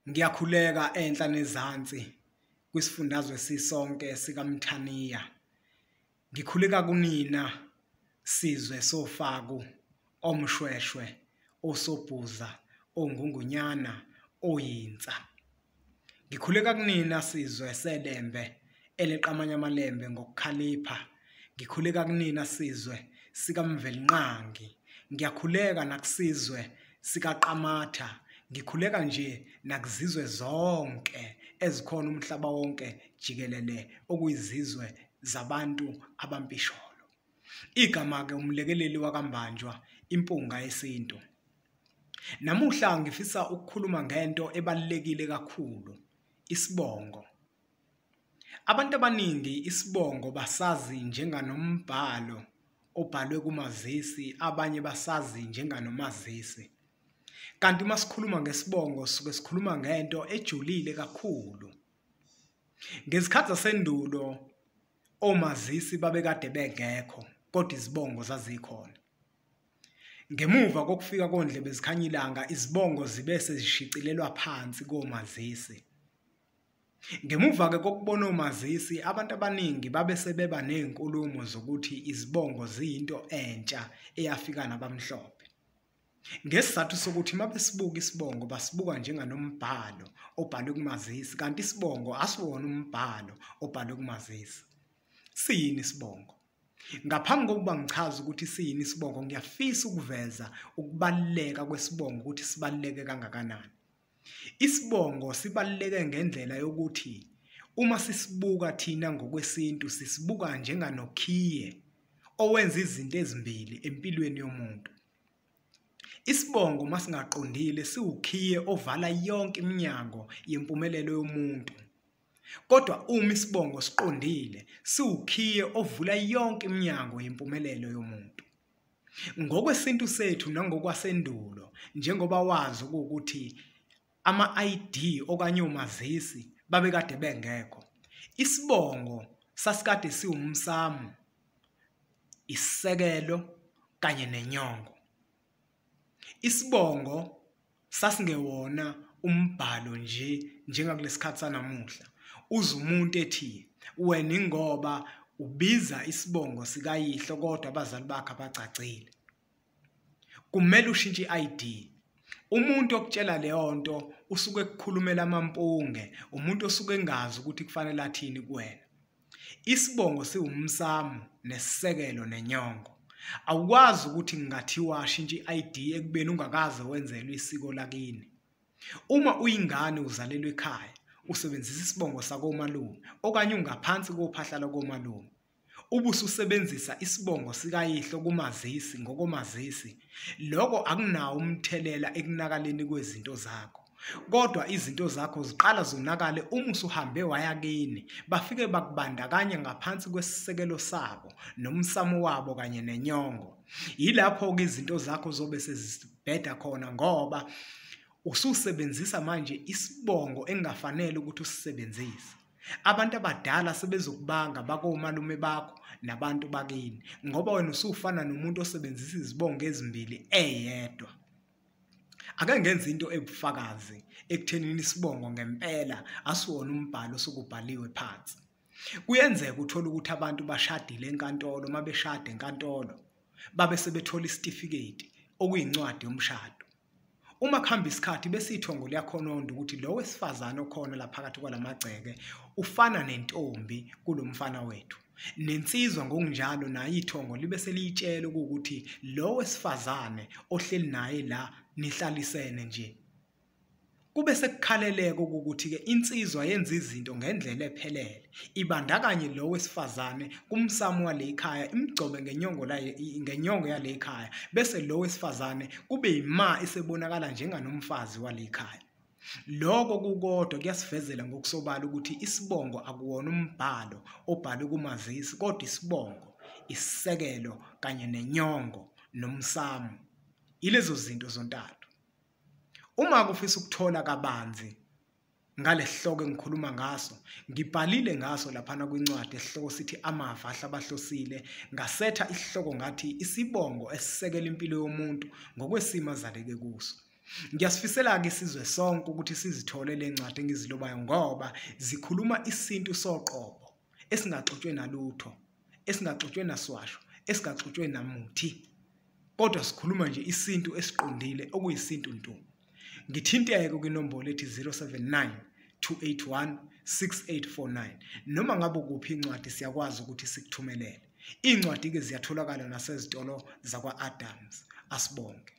Ngiyakhuleka enhla nezansi kwisifundazwe sisonke sikaMthaniya. Ngikhuleka kunina sizwe sofaku, omshweshwe, osobhuza, ongungunyana, oyinsa. Ngikhuleka kunina sizwe selembe eleqamanya amalembe ngokukhalipha. Ngikhuleka kunina sizwe sikaMvelinqangi. Ngiyakhuleka nakusizwe sikaQamatha. Ngikhuleka nje nakuzizwe zonke ezikhona umhlaba wonke jikelele okuyizizwe zabantu abampisholo. Igama-ke umlekeleli wakambanjwa, impunga yesintu. Namuhla ngifisa ukukhuluma ngento ebalulekile kakhulu, isibongo. Abantu abaningi isibongo basazi njenganombhalo obhalwe kumazisi, abanye basazi njenganomazisi. Kanti uma sikhuluma ngesibongo suke sikhuluma ngento ejulile kakhulu. Ngezikhathi zasendulo omazisi babekade bengekho kodwa izibongo zazikhona. Ngemuva kokufika kondlebe zikhanyilanga izibongo zibe sezishicilelwa phansi komazisi. Ngemuva-ke kokubona omazisi abantu abaningi babe sebeba nezinkulumo zokuthi izibongo ziyinto entsha eyafika nabamhlophe. Ngesizathu sokuthi mabesibuka isibongo basibuka njenganombhalo obhalwe kumazisi, kanti isibongo asiwona umbhalo obhalwe kumazisi. Siyini isibongo? Ngaphambi kokuba ngichaze ukuthi siyini isibongo, ngiyafisa ukuveza ukubaluleka kwesibongo ukuthi sibaluleke kangakanani. Isibongo sibaluleke ngendlela yokuthi uma sisibuka thina ngokwesintu sisibuka njenganokhiye owenza izinto ezimbili empilweni yomuntu. Isibongo masingaqondile siwukhiye ovala yonke iminyango yempumelelo yomuntu. Kodwa uma isibongo siqondile siwukhiye ovula yonke iminyango yempumelelo yomuntu. Ngokwesintu sethu nangokwasendulo, njengoba wazi ukuthi ama-ID okanye omazisi babekade bengekho, isibongo sasikade siwumsamu, isisekelo kanye nenyongo. Isibongo sasingewona umbhalo nje njengakulesikhathi sanamuhla. Uze umuntu ethi wena ingoba ubiza isibongo sikayihlo kodwa abazali bakhe abacacile, kumele ushintshe i-ID. Umuntu okutshela leyo nto usuke ekukhulumela amampunge, umuntu osuke engazi ukuthi kufanele athini kuwena. Isibongo siwumsamu nesisekelo nenyongo. Awukwazi ukuthi ngingathiwa ashintshe i-ID ekubeni ungakaze wenzelwe isiko lakini. Uma uyingane uzalelwe ekhaya usebenzisa isibongo sakomalume okanye ungaphansi kophahla lakomalume, ubususebenzisa isibongo sikayihlo kumazisi ngokomazisi, lokho akunawo umthelela ekunakaleni kwezinto zakho. Kodwa izinto zakho ziqala zonakale uma usuhambe waya kini, bafike bakubandakanya ngaphansi kwesisekelo sabo nomsamo wabo kanye nenyongo. Yilapho-ke izinto zakho zobe sezibheda khona ngoba ususebenzisa manje isibongo engafanele ukuthi usisebenzise. Abantu abadala sebezokubanga bakomalume bakho nabantu bakini ngoba wena usufana nomuntu osebenzisa izibongo ezimbili eyedwa. Ake ngenze into ebufakazi ekuthenini isibongo ngempela asiwona umbhalo sokubhaliwe phansi. Kuyenzeka uthola ukuthi abantu bashadile enkantolo, mabeshada enkantolo babe sebethola isitifiketi okuyincwadi yomshado. Uma kuhamba isikhathi bese ithongo liyakhononda ukuthi lo wesifazane okhona la phakathi kwalamagceke ufana nentombi kulomfana wethu. Nensizwa ngokunjalo nayo ithongo libe seliyitshela ukuthi lo wesifazane ohleli naye la nihlalisene nje. Kube sekukhaleleka ukuthi-ke insizwa yenza izinto ngendlela ephelele, ibandakanye lo wesifazane kumsamo wale ekhaya, imgcobe ngenyongo yale ekhaya, bese lo wesifazane kube yima esebonakala njenganomfazi wale ekhaya. Lokho kukodwa kuyasivezela ngokusobala ukuthi isibongo akuwona umbhalo obhalwe kumazisi, kodwa isibongo, isisekelo kanye nenyongo nomsamo. Ilezo zinto zontathu. Uma kufisa ukuthola kabanzi ngalesihloko engikhuluma ngaso, ngibhalile ngaso laphana kwincwadi esihloko sithi amava ahlabahlosile, ngasetha isihloko ngathi isibongo esisekela impilo yomuntu ngokwesimo azaleke kuso. Ngiyasifisela ke isizwe sonke ukuthi sizithole lencwadi engizilobayo ngoba zikhuluma isintu soqobo esingaxutshwe nalutho, esingaxutshwe naswasho, esingaxutshwe namuthi. Kodwa sikhuluma nje isintu esiqondile okuyisintu ntu. Ngithinteke kwinombolo ethi 079 281 6849 noma ngabe kuphi incwadi siyakwazi ukuthi sikuthumelele. Incwadi ke ziyatholakala nasezitolo zakwa Adams. Asibonge.